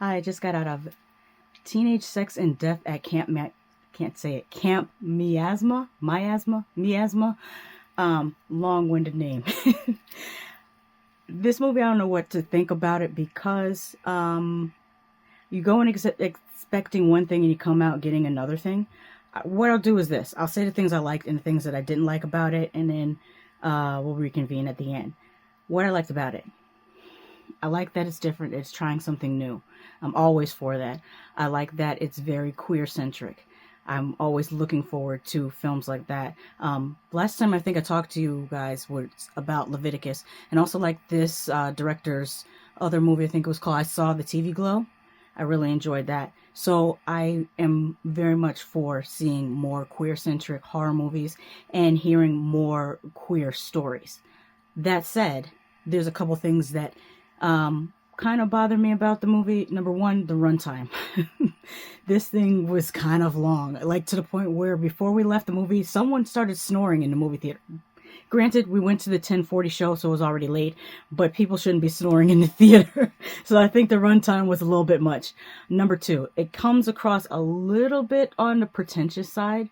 I just got out of Teenage Sex and Death at Camp Miasma. Long-winded name. This movie, I don't know what to think about it because you go in expecting one thing and you come out getting another thing. What I'll do is this. I'll say the things I liked and the things that I didn't like about it, and then we'll reconvene at the end. What I liked about it. I like that it's different. It's trying something new. I'm always for that. I like that it's very queer-centric. I'm always looking forward to films like that. Last time I think I talked to you guys was about Leviticus, and also like this director's other movie, I think it was called I Saw the TV Glow. I really enjoyed that. So I am very much for seeing more queer-centric horror movies and hearing more queer stories. That said, there's a couple things that kind of bother me about the movie. Number one, the runtime. This thing was kind of long, like to the point where before we left the movie, someone started snoring in the movie theater. Granted, we went to the 10:40 show, so it was already late, but people shouldn't be snoring in the theater. So I think the runtime was a little bit much. Number two, it comes across a little bit on the pretentious side.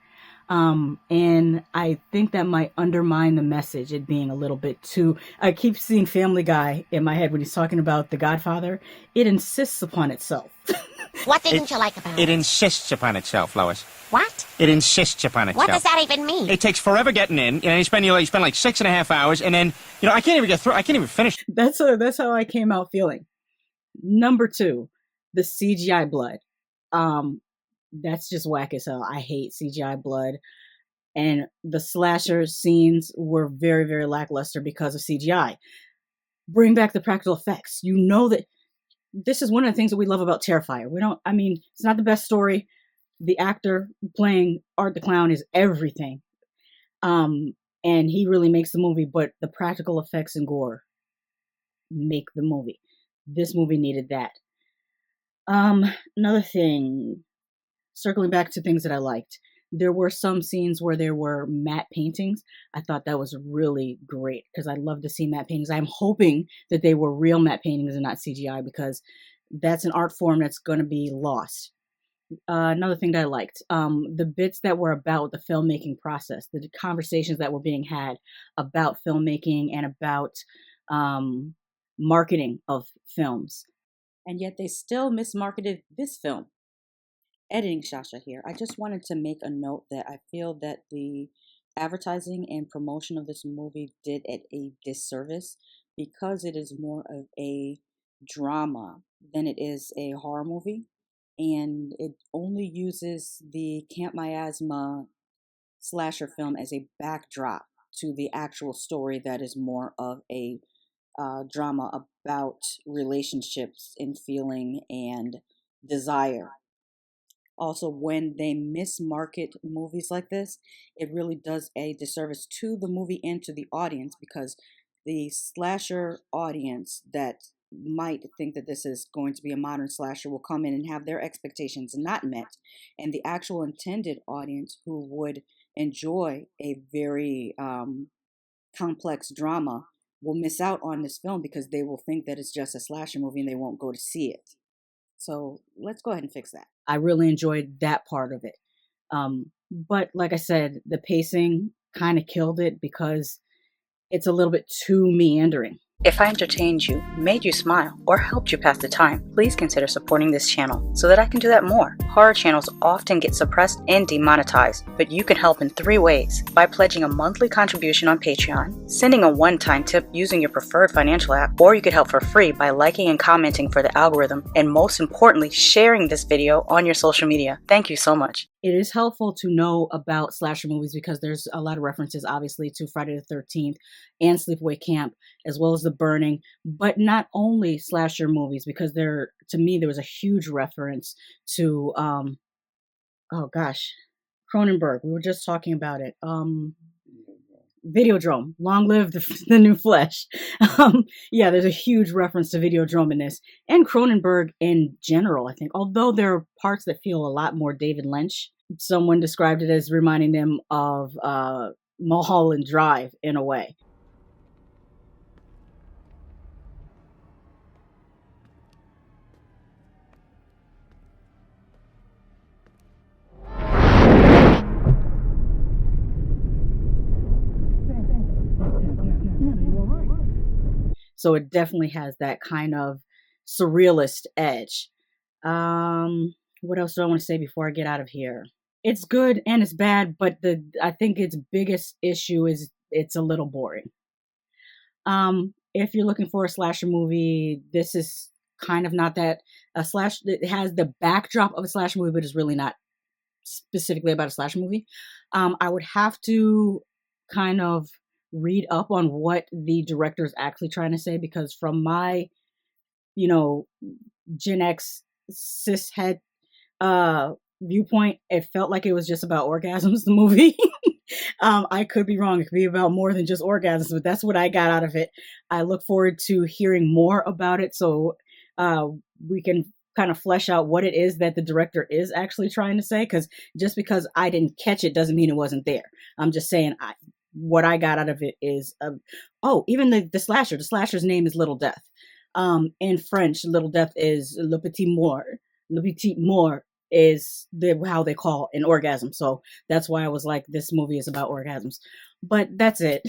And I think that might undermine the message, it being a little bit too... I keep seeing Family Guy in my head when he's talking about The Godfather. It insists upon itself. What didn't you like about it? It insists upon itself, Lois. What? It insists upon itself. What does that even mean? It takes forever getting in, and you spend like 6.5 hours, and then, I can't even get through, I can't even finish. That's how I came out feeling. Number two, the CGI blood. That's just whack as hell. I hate CGI blood. And the slasher scenes were very, very lackluster because of CGI. Bring back the practical effects. You know that this is one of the things that we love about Terrifier. It's not the best story. The actor playing Art the Clown is everything. And he really makes the movie, but the practical effects and gore make the movie. This movie needed that. Another thing, circling back to things that I liked. There were some scenes where there were matte paintings. I thought that was really great because I love to see matte paintings. I'm hoping that they were real matte paintings and not CGI because that's an art form that's going to be lost. Another thing that I liked, the bits that were about the filmmaking process, the conversations that were being had about filmmaking and about marketing of films. And yet they still mismarketed this film. Editing Shasha here. I just wanted to make a note that I feel that the advertising and promotion of this movie did it a disservice because it is more of a drama than it is a horror movie. And it only uses the Camp Miasma slasher film as a backdrop to the actual story that is more of a drama about relationships and feeling and desire. Also, when they mismarket movies like this, it really does a disservice to the movie and to the audience because the slasher audience that might think that this is going to be a modern slasher will come in and have their expectations not met. And the actual intended audience who would enjoy a very complex drama will miss out on this film because they will think that it's just a slasher movie and they won't go to see it. So let's go ahead and fix that. I really enjoyed that part of it. But like I said, the pacing kind of killed it because it's a little bit too meandering. If I entertained you, made you smile, or helped you pass the time, please consider supporting this channel so that I can do that more. Horror channels often get suppressed and demonetized, but you can help in 3 ways: by pledging a monthly contribution on Patreon, sending a one-time tip using your preferred financial app, or you could help for free by liking and commenting for the algorithm, and most importantly, sharing this video on your social media. Thank you so much. It is helpful to know about slasher movies because there's a lot of references, obviously, to Friday the 13th and Sleepaway Camp, as well as The Burning, but not only slasher movies, because to me, there was a huge reference to, Cronenberg. We were just talking about it. Videodrome. Long live the new flesh. There's a huge reference to Videodrome in this, and Cronenberg in general, I think. Although there are parts that feel a lot more David Lynch. Someone described it as reminding them of Mulholland Drive in a way. So it definitely has that kind of surrealist edge. What else do I want to say before I get out of here? It's good and it's bad, but I think its biggest issue is it's a little boring. If you're looking for a slasher movie, this is kind of not that. A slash, it has the backdrop of a slasher movie, but it's really not specifically about a slasher movie. I would have to kind of read up on what the director is actually trying to say, because from my, Gen X cishet viewpoint, it felt like it was just about orgasms, the movie. I could be wrong. It could be about more than just orgasms, but that's what I got out of it. I look forward to hearing more about it, so we can kind of flesh out what it is that the director is actually trying to say, because just because I didn't catch it doesn't mean it wasn't there. I'm just saying what I got out of it is, even the slasher. The slasher's name is Little Death. In French, Little Death is Le Petit Mort. Le Petit Mort is how they call an orgasm. So that's why I was like, this movie is about orgasms. But that's it.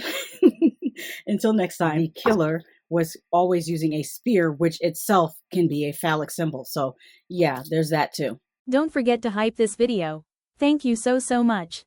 Until next time, the killer was always using a spear, which itself can be a phallic symbol. So yeah, there's that too. Don't forget to hype this video. Thank you so much.